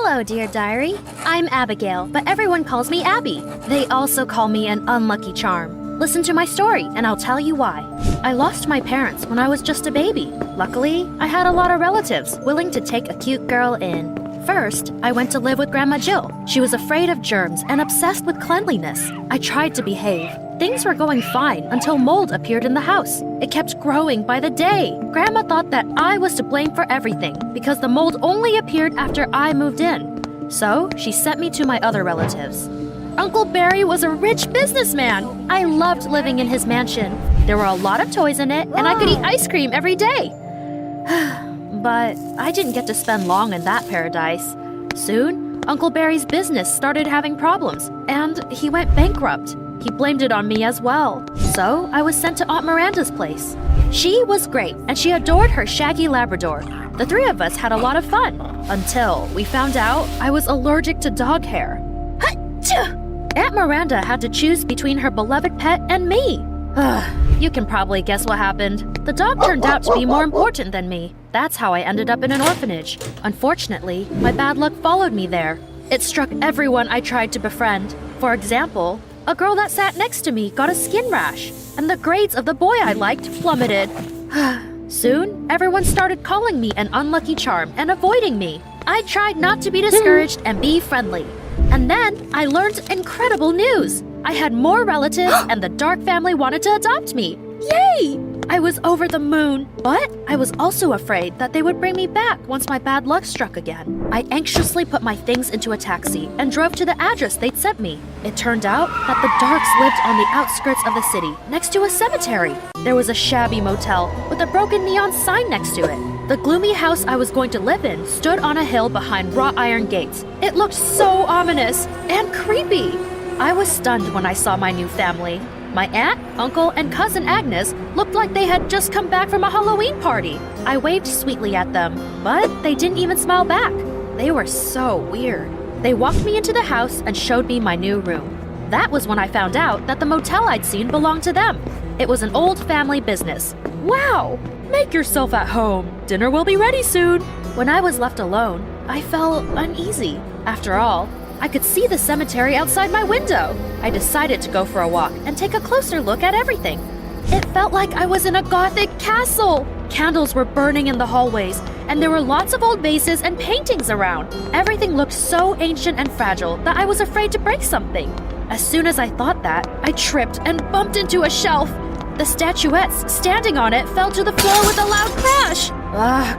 Hello, dear diary. I'm Abigail, but everyone calls me Abby. They also call me an unlucky charm. Listen to my story, and I'll tell you why. I lost my parents when I was just a baby. Luckily, I had a lot of relatives willing to take a cute girl in. First, I went to live with Grandma Jill. She was afraid of germs and obsessed with cleanliness. I tried to behave. Things were going fine until mold appeared in the house. It kept growing by the day. Grandma thought that I was to blame for everything because the mold only appeared after I moved in. So, she sent me to my other relatives. Uncle Barry was a rich businessman. I loved living in his mansion. There were a lot of toys in it, and I could eat ice cream every day. But I didn't get to spend long in that paradise. Soon, Uncle Barry's business started having problems, and he went bankrupt. He blamed it on me as well. So I was sent to Aunt Miranda's place. She was great, and she adored her shaggy Labrador. The three of us had a lot of fun, until we found out I was allergic to dog hair. Aunt Miranda had to choose between her beloved pet and me. You can probably guess what happened. The dog turned out to be more important than me. That's how I ended up in an orphanage. Unfortunately, my bad luck followed me there. It struck everyone I tried to befriend. For example, a girl that sat next to me got a skin rash, and the grades of the boy I liked plummeted. Soon, everyone started calling me an unlucky charm and avoiding me. I tried not to be discouraged and be friendly. And then I learned incredible news. I had more relatives and the Dark family wanted to adopt me. Yay! I was over the moon, but I was also afraid that they would bring me back once my bad luck struck again. I anxiously put my things into a taxi and drove to the address they'd sent me. It turned out that the Darks lived on the outskirts of the city, next to a cemetery. There was a shabby motel with a broken neon sign next to it. The gloomy house I was going to live in stood on a hill behind wrought iron gates. It looked so ominous and creepy. I was stunned when I saw my new family. My aunt, uncle, and cousin Agnes looked like they had just come back from a Halloween party. I waved sweetly at them, but they didn't even smile back. They were so weird. They walked me into the house and showed me my new room. That was when I found out that the motel I'd seen belonged to them. It was an old family business. Wow! Make yourself at home. Dinner will be ready soon. When I was left alone, I felt uneasy. After all, I could see the cemetery outside my window. I decided to go for a walk and take a closer look at everything. It felt like I was in a Gothic castle. Candles were burning in the hallways, and there were lots of old vases and paintings around. Everything looked so ancient and fragile that I was afraid to break something. As soon as I thought that, I tripped and bumped into a shelf. The statuettes standing on it fell to the floor with a loud crash.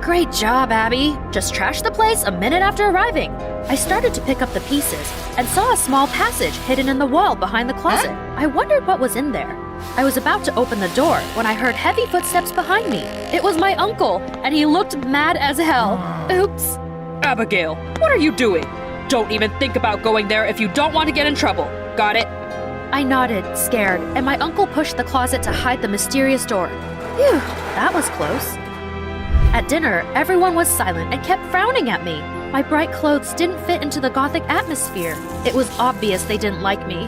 Great job, Abby. Just trashed the place a minute after arriving. I started to pick up the pieces and saw a small passage hidden in the wall behind the closet. I wondered what was in there. I was about to open the door when I heard heavy footsteps behind me. It was my uncle, and he looked mad as hell. Oops. Abigail, what are you doing? Don't even think about going there if you don't want to get in trouble. Got it? I nodded, scared, and my uncle pushed the closet to hide the mysterious door. Phew, that was close. At dinner, everyone was silent and kept frowning at me. My bright clothes didn't fit into the Gothic atmosphere. It was obvious they didn't like me.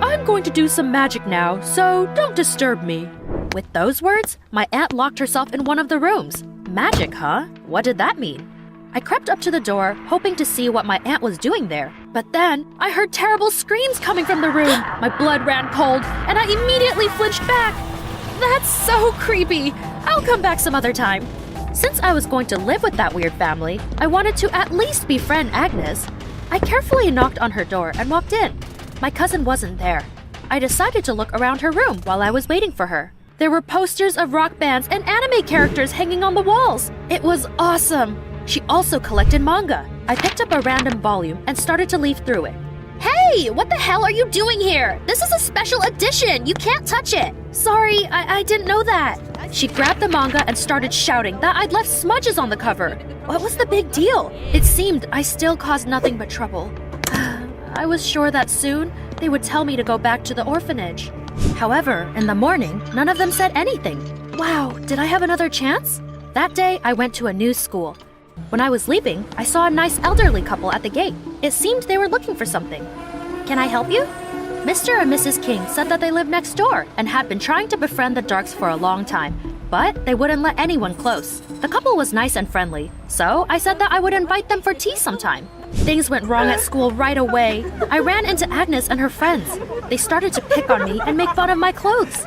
I'm going to do some magic now, so don't disturb me. With those words, my aunt locked herself in one of the rooms. Magic, huh? What did that mean? I crept up to the door, hoping to see what my aunt was doing there. But then, I heard terrible screams coming from the room. My blood ran cold, and I immediately flinched back. That's so creepy. I'll come back some other time. Since I was going to live with that weird family, I wanted to at least befriend Agnes. I carefully knocked on her door and walked in. My cousin wasn't there. I decided to look around her room while I was waiting for her. There were posters of rock bands and anime characters hanging on the walls. It was awesome. She also collected manga. I picked up a random volume and started to leaf through it. Hey, what the hell are you doing here? This is a special edition. You can't touch it. Sorry, I didn't know that. She grabbed the manga and started shouting that I'd left smudges on the cover. What was the big deal? It seemed I still caused nothing but trouble. I was sure that soon they would tell me to go back to the orphanage. However, in the morning, none of them said anything. Wow, did I have another chance? That day, I went to a new school. When I was leaving, I saw a nice elderly couple at the gate. It seemed they were looking for something. Can I help you? Mr. and Mrs. King said that they lived next door and had been trying to befriend the Darks for a long time, but they wouldn't let anyone close. The couple was nice and friendly, so I said that I would invite them for tea sometime. Things went wrong at school right away. I ran into Agnes and her friends. They started to pick on me and make fun of my clothes.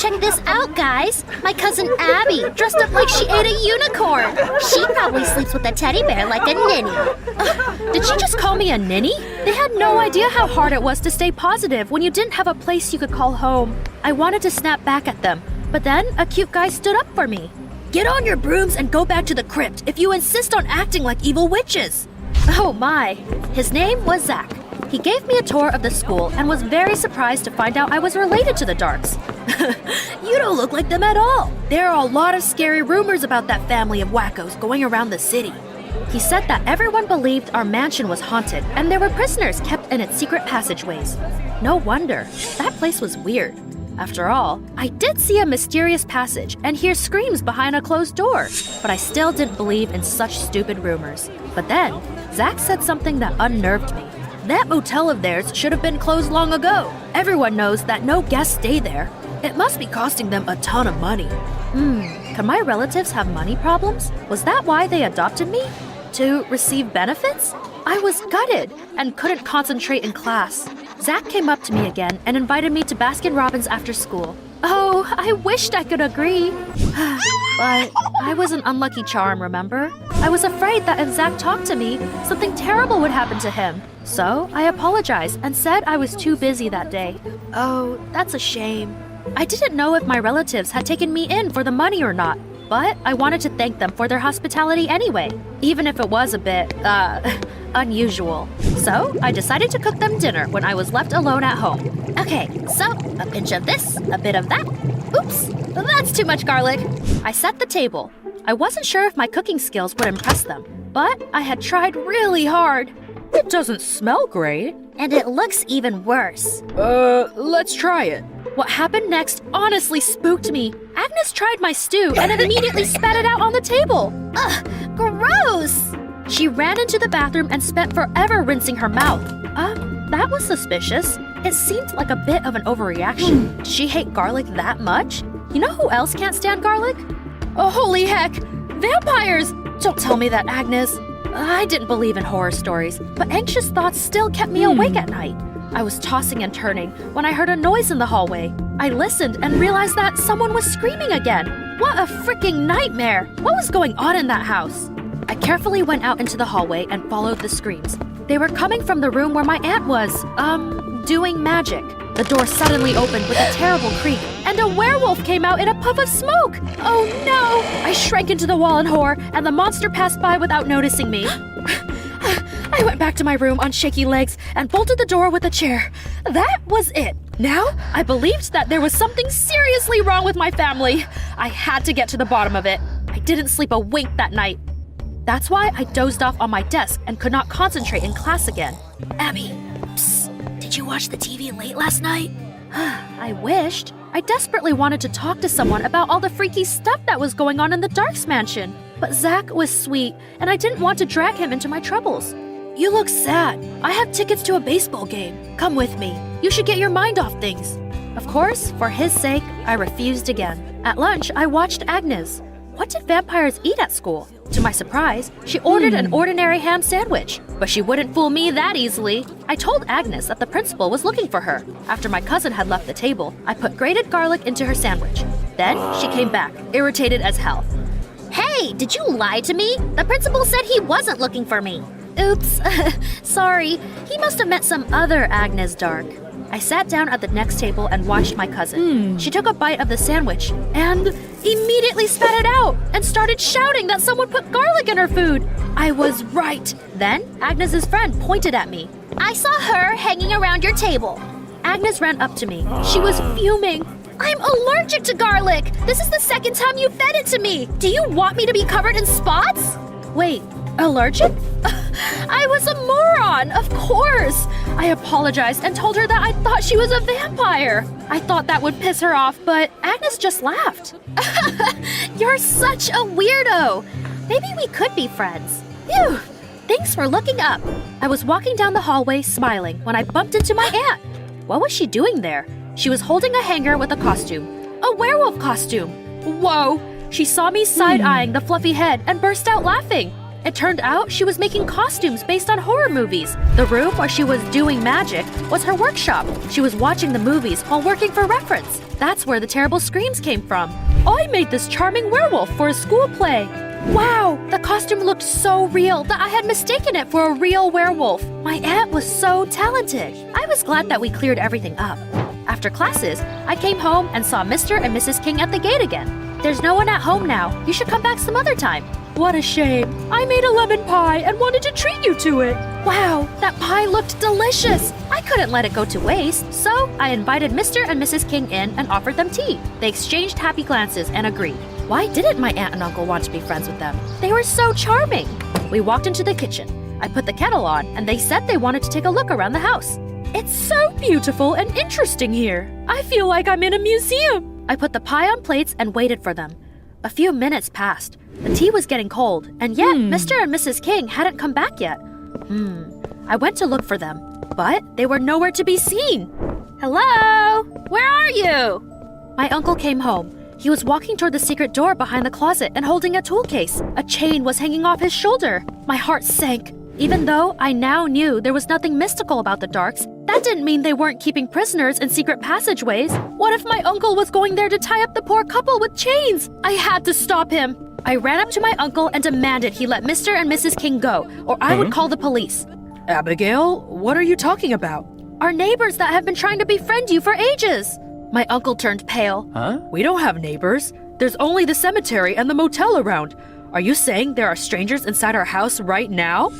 Check this out, guys. My cousin Abby, dressed up like she ate a unicorn. She probably sleeps with a teddy bear like a ninny. Did she just call me a ninny? They had no idea how hard it was to stay positive when you didn't have a place you could call home. I wanted to snap back at them, but then a cute guy stood up for me. Get on your brooms and go back to the crypt if you insist on acting like evil witches. Oh my. His name was Zach. He gave me a tour of the school and was very surprised to find out I was related to the Darks. You don't look like them at all. There are a lot of scary rumors about that family of wackos going around the city. He said that everyone believed our mansion was haunted and there were prisoners kept in its secret passageways. No wonder. That place was weird. After all, I did see a mysterious passage and hear screams behind a closed door, but I still didn't believe in such stupid rumors. But then, Zach said something that unnerved me. That motel of theirs should have been closed long ago. Everyone knows that no guests stay there. It must be costing them a ton of money. Could my relatives have money problems? Was that why they adopted me? To receive benefits? I was gutted and couldn't concentrate in class. Zach came up to me again and invited me to Baskin-Robbins after school. Oh, I wished I could agree. But I was an unlucky charm, remember? I was afraid that if Zach talked to me, something terrible would happen to him. So I apologized and said I was too busy that day. Oh, that's a shame. I didn't know if my relatives had taken me in for the money or not, but I wanted to thank them for their hospitality anyway, even if it was a bit, unusual. So I decided to cook them dinner when I was left alone at home. Okay, so a pinch of this, a bit of that. Oops, that's too much garlic. I set the table. I wasn't sure if my cooking skills would impress them, but I had tried really hard. It doesn't smell great. And it looks even worse. Let's try it. What happened next honestly spooked me. Agnes tried my stew and immediately spat it out on the table. Ugh, gross! She ran into the bathroom and spent forever rinsing her mouth. That was suspicious. It seemed like a bit of an overreaction. Did she hate garlic that much? You know who else can't stand garlic? Oh, holy heck! Vampires! Don't tell me that, Agnes. I didn't believe in horror stories, but anxious thoughts still kept me awake at night. I was tossing and turning when I heard a noise in the hallway. I listened and realized that someone was screaming again. What a freaking nightmare! What was going on in that house? I carefully went out into the hallway and followed the screams. They were coming from the room where my aunt was, doing magic. The door suddenly opened with a terrible creak, and a werewolf came out in a puff of smoke! Oh no! I shrank into the wall in horror, and the monster passed by without noticing me. I went back to my room on shaky legs and bolted the door with a chair. That was it. Now, I believed that there was something seriously wrong with my family. I had to get to the bottom of it. I didn't sleep a wink that night. That's why I dozed off on my desk and could not concentrate in class again. Abby, psst, did you watch the TV late last night? I wished. I desperately wanted to talk to someone about all the freaky stuff that was going on in the Darks mansion. But Zach was sweet, and I didn't want to drag him into my troubles. You look sad. I have tickets to a baseball game. Come with me. You should get your mind off things. Of course, for his sake, I refused again. At lunch, I watched Agnes. What did vampires eat at school? To my surprise, she ordered an ordinary ham sandwich. But she wouldn't fool me that easily. I told Agnes that the principal was looking for her. After my cousin had left the table, I put grated garlic into her sandwich. Then she came back, irritated as hell. Hey, did you lie to me? The principal said he wasn't looking for me. Oops, sorry. He must have meant some other Agnes Dark. I sat down at the next table and watched my cousin. She took a bite of the sandwich and immediately spat it out and started shouting that someone put garlic in her food. I was right. Then Agnes's friend pointed at me. I saw her hanging around your table. Agnes ran up to me. She was fuming. I'm allergic to garlic. This is the second time you fed it to me. Do you want me to be covered in spots? Wait, allergic? I was a moron, of course. I apologized and told her that I thought she was a vampire. I thought that would piss her off, but Agnes just laughed. You're such a weirdo. Maybe we could be friends. Phew. Thanks for looking up. I was walking down the hallway smiling when I bumped into my aunt. What was she doing there? She was holding a hanger with a costume. A werewolf costume. Whoa! She saw me side-eyeing the fluffy head and burst out laughing. It turned out she was making costumes based on horror movies. The room where she was doing magic was her workshop. She was watching the movies while working for reference. That's where the terrible screams came from. I made this charming werewolf for a school play. Wow, the costume looked so real that I had mistaken it for a real werewolf. My aunt was so talented. I was glad that we cleared everything up. After classes, I came home and saw Mr. and Mrs. King at the gate again. There's no one at home now. You should come back some other time. What a shame. I made a lemon pie and wanted to treat you to it. Wow, that pie looked delicious. I couldn't let it go to waste, so I invited Mr. and Mrs. King in and offered them tea. They exchanged happy glances and agreed. Why didn't my aunt and uncle want to be friends with them? They were so charming. We walked into the kitchen. I put the kettle on, and they said they wanted to take a look around the house. It's so beautiful and interesting here. I feel like I'm in a museum. I put the pie on plates and waited for them. A few minutes passed. The tea was getting cold, and yet Mr. and Mrs. King hadn't come back yet. I went to look for them, but they were nowhere to be seen. Hello? Where are you? My uncle came home. He was walking toward the secret door behind the closet and holding a tool case. A chain was hanging off his shoulder. My heart sank. Even though I now knew there was nothing mystical about the Darks, that didn't mean they weren't keeping prisoners in secret passageways. What if my uncle was going there to tie up the poor couple with chains? I had to stop him. I ran up to my uncle and demanded he let Mr. and Mrs. King go, or I would call the police. Abigail, what are you talking about? Our neighbors that have been trying to befriend you for ages. My uncle turned pale. We don't have neighbors. There's only the cemetery and the motel around. Are you saying there are strangers inside our house right now?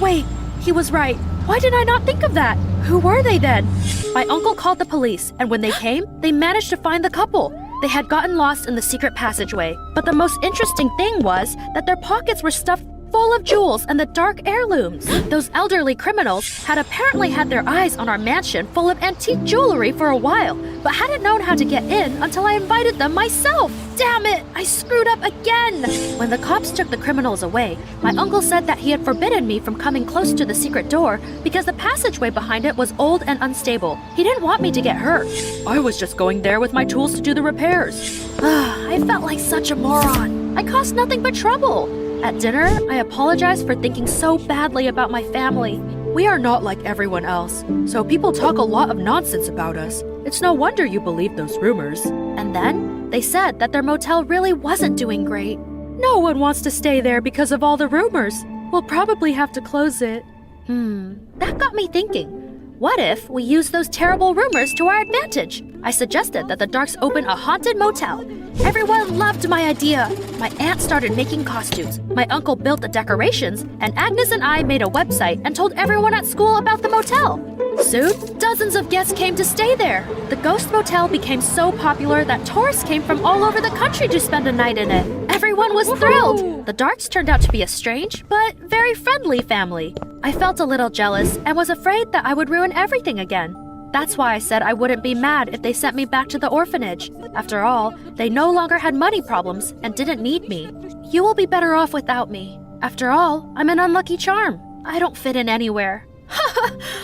Wait, he was right. Why did I not think of that? Who were they then? My uncle called the police, and when they came, they managed to find the couple. They had gotten lost in the secret passageway, but the most interesting thing was that their pockets were stuffed full of jewels and the dark heirlooms. Those elderly criminals had apparently had their eyes on our mansion full of antique jewelry for a while, but hadn't known how to get in until I invited them myself. Damn it, I screwed up again. When the cops took the criminals away, my uncle said that he had forbidden me from coming close to the secret door because the passageway behind it was old and unstable. He didn't want me to get hurt. I was just going there with my tools to do the repairs. I felt like such a moron. I caused nothing but trouble. At dinner, I apologized for thinking so badly about my family. We are not like everyone else, so people talk a lot of nonsense about us. It's no wonder you believe those rumors. And then, they said that their motel really wasn't doing great. No one wants to stay there because of all the rumors. We'll probably have to close it. That got me thinking. What if we use those terrible rumors to our advantage? I suggested that the Darks open a haunted motel. Everyone loved my idea. My aunt started making costumes. My uncle built the decorations, and Agnes and I made a website and told everyone at school about the motel. Soon, dozens of guests came to stay there. The ghost motel became so popular that tourists came from all over the country to spend a night in it. Everyone was thrilled. The Darks turned out to be a strange, but very friendly family. I felt a little jealous and was afraid that I would ruin everything again. That's why I said I wouldn't be mad if they sent me back to the orphanage. After all, they no longer had money problems and didn't need me. You will be better off without me. After all, I'm an unlucky charm. I don't fit in anywhere.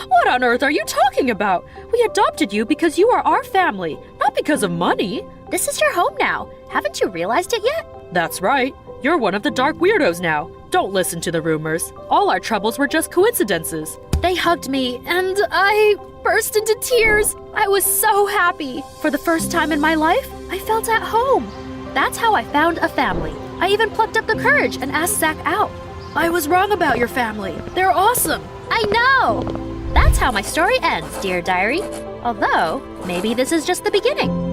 What on earth are you talking about? We adopted you because you are our family, not because of money. This is your home now. Haven't you realized it yet? That's right. You're one of the dark weirdos now. Don't listen to the rumors. All our troubles were just coincidences. They hugged me, and I burst into tears. I was so happy. For the first time in my life, I felt at home. That's how I found a family. I even plucked up the courage and asked Zach out. I was wrong about your family. They're awesome. I know! That's how my story ends, dear diary. Although, maybe this is just the beginning.